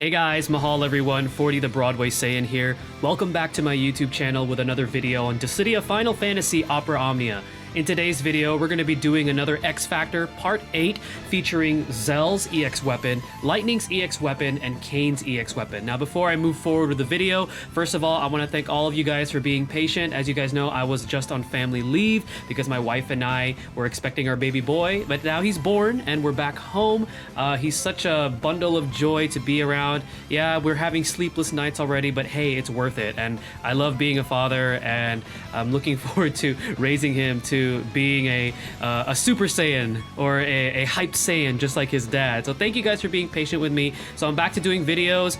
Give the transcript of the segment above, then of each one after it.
Hey guys, Mahal everyone, 40 the Broadway Saiyan here. Welcome back to my YouTube channel with another video on Dissidia Final Fantasy Opera Omnia. In today's video, we're going to be doing another X Factor Part 8 featuring Zell's EX weapon, Lightning's EX weapon, and Kain's EX weapon. Now before I move forward with the video, first of all, I want to thank all of you guys for being patient. As you guys know, I was just on family leave because my wife and I were expecting our baby boy, but now he's born and we're back home. He's such a bundle of joy to be around. Yeah, we're having sleepless nights already, but hey, it's worth it. And I love being a father, and I'm looking forward to raising him to being a Super Saiyan or a hyped Saiyan just like his dad. So thank you guys for being patient with me. So I'm back to doing videos.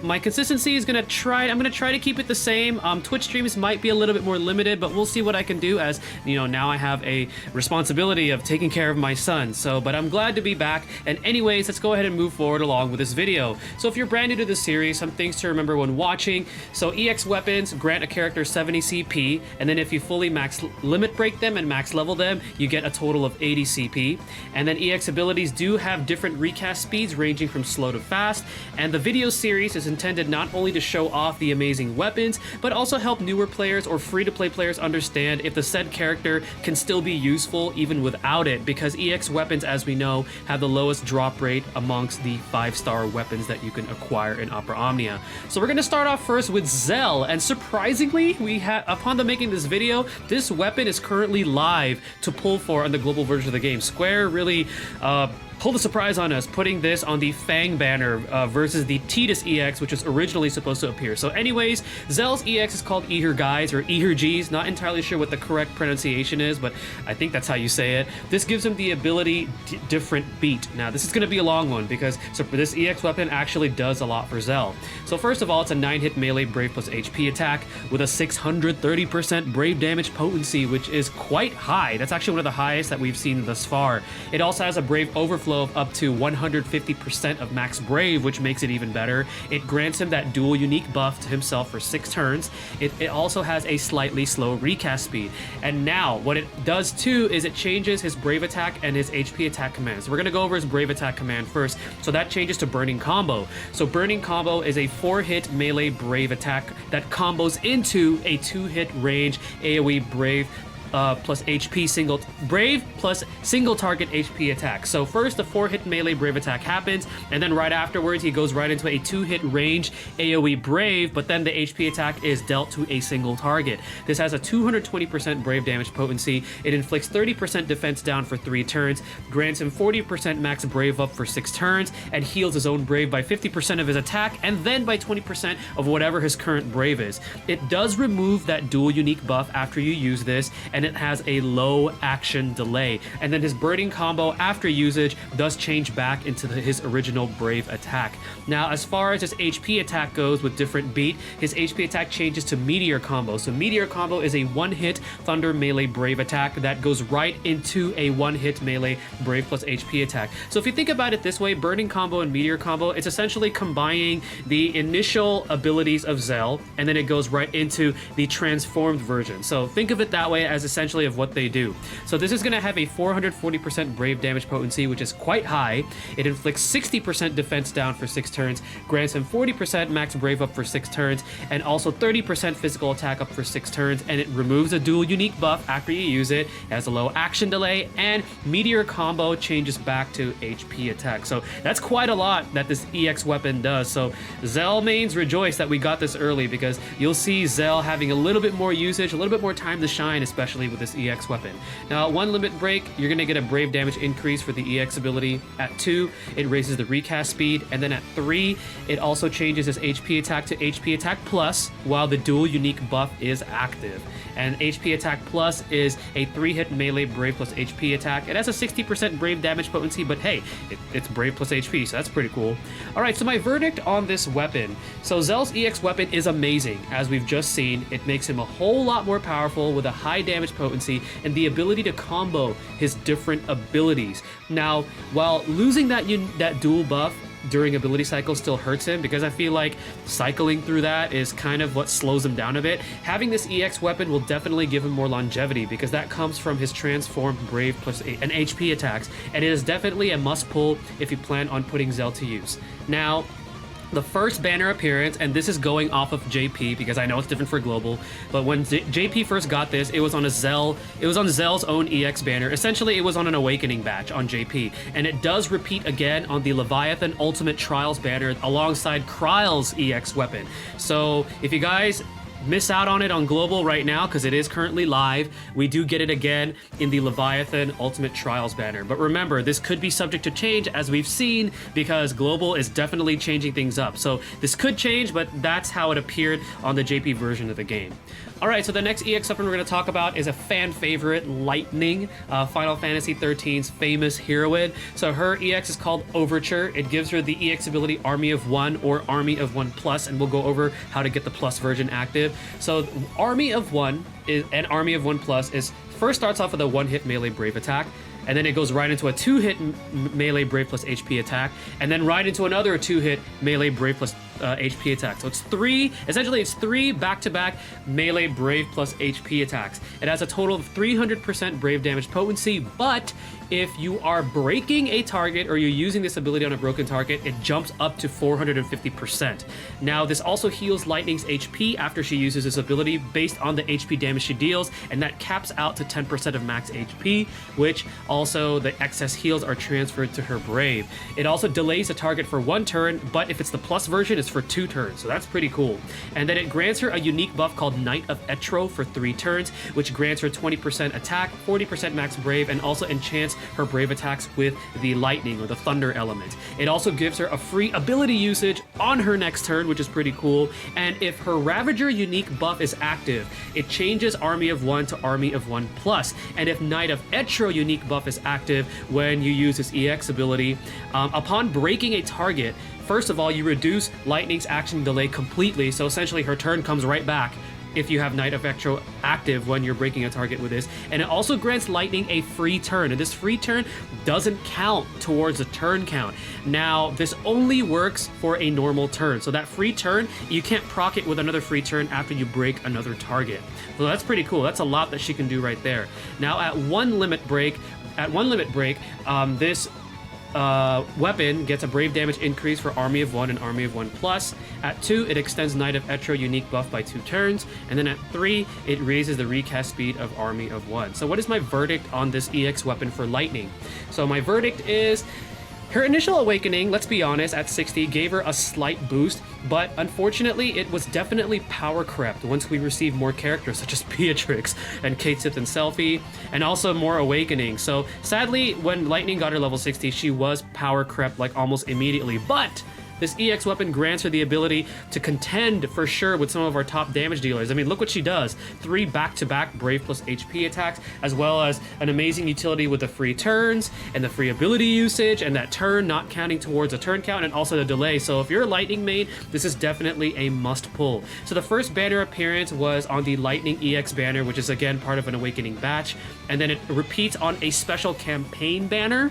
My consistency is I'm gonna try to keep it the same. Twitch streams might be a little bit more limited, but we'll see what I can do, as you know, now I have a responsibility of taking care of my son. So but I'm glad to be back, and anyways, let's go ahead and move forward along with this video. So if you're brand new to this series, some things to remember when watching. So EX weapons grant a character 70 CP, and then if you fully max limit break them and max level them, you get a total of 80 CP. And then EX abilities do have different recast speeds ranging from slow to fast, and the video series is intended not only to show off the amazing weapons, but also help newer players or free-to-play players understand if the said character can still be useful even without it, because EX weapons, as we know, have the lowest drop rate amongst the 5-star weapons that you can acquire in Opera Omnia. So we're going to start off first with Zell, and surprisingly, upon the making this video, this weapon is currently live to pull for on the global version of the game. Square really pulled a surprise on us, putting this on the Fang banner versus the Tidus EX, which was originally supposed to appear. So anyways, Zell's EX is called Ehrgeiz or Ehrgeiz. Not entirely sure what the correct pronunciation is, but I think that's how you say it. This gives him the ability different beat. Now this is going to be a long one, because this EX weapon actually does a lot for Zell. So first of all, it's a 9-hit melee Brave plus HP attack with a 630% Brave damage potency, which is quite high. That's actually one of the highest that we've seen thus far. It also has a Brave overflow of up to 150% of max Brave, which makes it even better. It grants him that dual unique buff to himself for 6 turns. It also has a slightly slow recast speed. And now what it does too is it changes his Brave attack and his HP attack command. So we're gonna go over his Brave attack command first. So that changes to Burning Combo. So Burning Combo is a 4-hit melee Brave attack that combos into a 2-hit range AoE Brave plus HP Brave plus single target HP attack. So first the 4-hit melee Brave attack happens, and then right afterwards he goes right into a 2-hit range AoE Brave, but then the HP attack is dealt to a single target. This has a 220% Brave damage potency. It inflicts 30% defense down for 3 turns, grants him 40% max Brave up for 6 turns, and heals his own Brave by 50% of his attack, and then by 20% of whatever his current Brave is. It does remove that dual unique buff after you use this, and it has a low action delay. And then his Burning Combo after usage does change back into his original Brave attack. Now, as far as his HP attack goes with different beat, his HP attack changes to Meteor Combo. So Meteor Combo is a 1-hit Thunder melee Brave attack that goes right into a 1-hit melee Brave plus HP attack. So if you think about it this way, Burning Combo and Meteor Combo, it's essentially combining the initial abilities of Zell, and then it goes right into the transformed version. So think of it that way, as essentially of what they do. So this is going to have a 440% Brave damage potency, which is quite high. It inflicts 60% defense down for 6 turns, grants him 40% max Brave up for 6 turns, and also 30% physical attack up for 6 turns, and it removes a dual unique buff after you use it. It has a low action delay, and Meteor Combo changes back to HP attack. So that's quite a lot that this EX weapon does. So Zell mains rejoice that we got this early, because you'll see Zell having a little bit more usage, a little bit more time to shine, especially with this EX weapon. Now at 1 limit break, you're going to get a Brave damage increase for the EX ability. At 2, it raises the recast speed, and then at 3, it also changes his HP attack to HP attack plus while the dual unique buff is active. And HP attack plus is a 3-hit melee Brave plus HP attack. It has a 60% Brave damage potency, but hey, it's Brave plus HP, so that's pretty cool. Alright, so my verdict on this weapon. So Zell's EX weapon is amazing. As we've just seen, it makes him a whole lot more powerful with a high damage potency and the ability to combo his different abilities. Now, while losing that dual buff during ability cycle still hurts him, because I feel like cycling through that is kind of what slows him down a bit. Having this EX weapon will definitely give him more longevity, because that comes from his transformed Brave plus an HP attacks, and it is definitely a must pull if you plan on putting Zell to use. Now, the first banner appearance, and this is going off of JP because I know it's different for global, but when JP first got this, it was on a Zell, it was on Zell's own EX banner. Essentially, it was on an Awakening batch on JP, and it does repeat again on the Leviathan Ultimate Trials banner alongside Kryle's EX weapon. So if you guys miss out on it on global right now because it is currently live, we do get it again in the Leviathan Ultimate Trials banner. But remember, this could be subject to change as we've seen because global is definitely changing things up. So this could change, but that's how it appeared on the JP version of the game. All right, so the next EX weapon we're going to talk about is a fan favorite, Lightning, Final Fantasy XIII's famous heroine. So her EX is called Overture. It gives her the EX ability Army of One or Army of One Plus, and we'll go over how to get the plus version active. So Army of One and Army of One Plus is first starts off with a one-hit melee brave attack, and then it goes right into a two-hit melee brave plus HP attack, and then right into another two-hit melee brave plus HP attack. So it's essentially it's three back-to-back melee brave plus HP attacks. It has a total of 300% brave damage potency, but if you are breaking a target or you're using this ability on a broken target, it jumps up to 450%. Now, this also heals Lightning's HP after she uses this ability based on the HP damage she deals, and that caps out to 10% of max HP, which also the excess heals are transferred to her Brave. It also delays the target for 1 turn, but if it's the plus version, it's for 2 turns, so that's pretty cool. And then it grants her a unique buff called Knight of Etro for 3 turns, which grants her 20% attack, 40% max Brave, and also enchants her Brave attacks with the lightning or the thunder element. It also gives her a free ability usage on her next turn, which is pretty cool. And if her Ravager unique buff is active, it changes Army of One to Army of One Plus. And if Knight of Etro unique buff is active when you use this EX ability, upon breaking a target, first of all, you reduce Lightning's action delay completely, so essentially her turn comes right back if you have Knight of Etro active when you're breaking a target with this. And it also grants Lightning a free turn, and this free turn doesn't count towards the turn count. Now, this only works for a normal turn, so that free turn, you can't proc it with another free turn after you break another target. So that's pretty cool. That's a lot that she can do right there. Now, at one limit break, this weapon gets a brave damage increase for Army of One and Army of One Plus. At 2, it extends Knight of Etro unique buff by 2 turns, and then at 3, it raises the recast speed of Army of One. So what is my verdict on this EX weapon for Lightning? So my verdict is her initial awakening, let's be honest, at 60 gave her a slight boost, but unfortunately it was definitely power crept once we received more characters such as Beatrix and Kate Sith and Selphie, and also more awakening. So sadly, when Lightning got her level 60, she was power crept like almost immediately, but this EX weapon grants her the ability to contend for sure with some of our top damage dealers. I mean, look what she does. 3 back-to-back Brave plus HP attacks, as well as an amazing utility with the free turns and the free ability usage and that turn not counting towards a turn count, and also the delay. So if you're a Lightning main, this is definitely a must pull. So the first banner appearance was on the Lightning EX banner, which is again part of an Awakening batch, and then it repeats on a special campaign banner,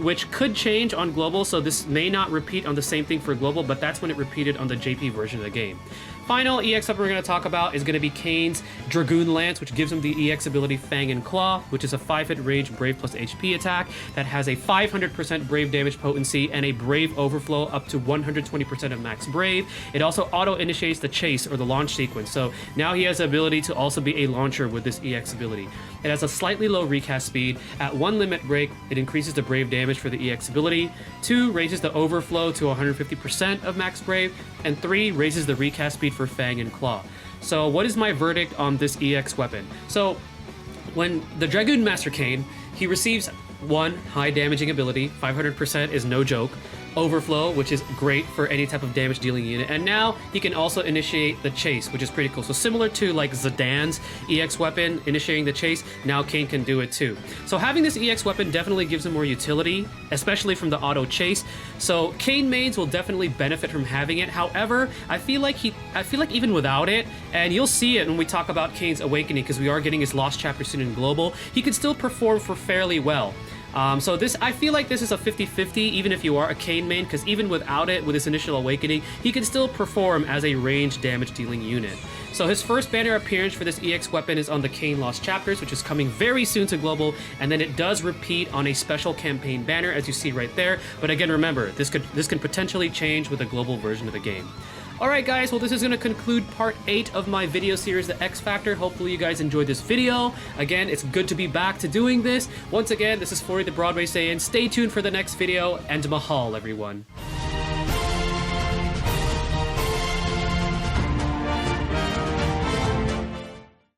which could change on global, so this may not repeat on the same thing for global, but that's when it repeated on the JP version of the game. Final EX up we're going to talk about is going to be Kain's Dragoon Lance, which gives him the EX ability Fang and Claw, which is a 5-hit range Brave plus HP attack that has a 500% Brave damage potency and a Brave overflow up to 120% of max Brave. It also auto-initiates the chase or the launch sequence, so now he has the ability to also be a launcher with this EX ability. It has a slightly low recast speed. At 1 limit break, it increases the Brave damage for the EX ability. 2 raises the overflow to 150% of max Brave, and 3 raises the recast speed for Fang and Claw. So what is my verdict on this EX weapon? So when the Dragoon Master Kain, he receives 1 high damaging ability, 500% is no joke, overflow, which is great for any type of damage dealing unit, and now he can also initiate the chase, which is pretty cool. So similar to like Zidane's EX weapon initiating the chase, now Kain can do it too. So having this EX weapon definitely gives him more utility, especially from the auto chase. So Kain mains will definitely benefit from having it. However, I feel like even without it, and you'll see it when we talk about Kain's awakening because we are getting his lost chapter soon in global, he can still perform for fairly well. So this, I feel like this is a 50-50, even if you are a Kain main, because even without it, with his initial awakening, he can still perform as a ranged damage dealing unit. So his first banner appearance for this EX weapon is on the Kain Lost Chapters, which is coming very soon to Global, and then it does repeat on a special campaign banner, as you see right there. But again, remember, this can potentially change with a global version of the game. Alright guys, well this is going to conclude part 8 of my video series, The X Factor. Hopefully you guys enjoyed this video. Again, it's good to be back to doing this. Once again, this is 40 the Broadway saying stay tuned for the next video, and mahal everyone.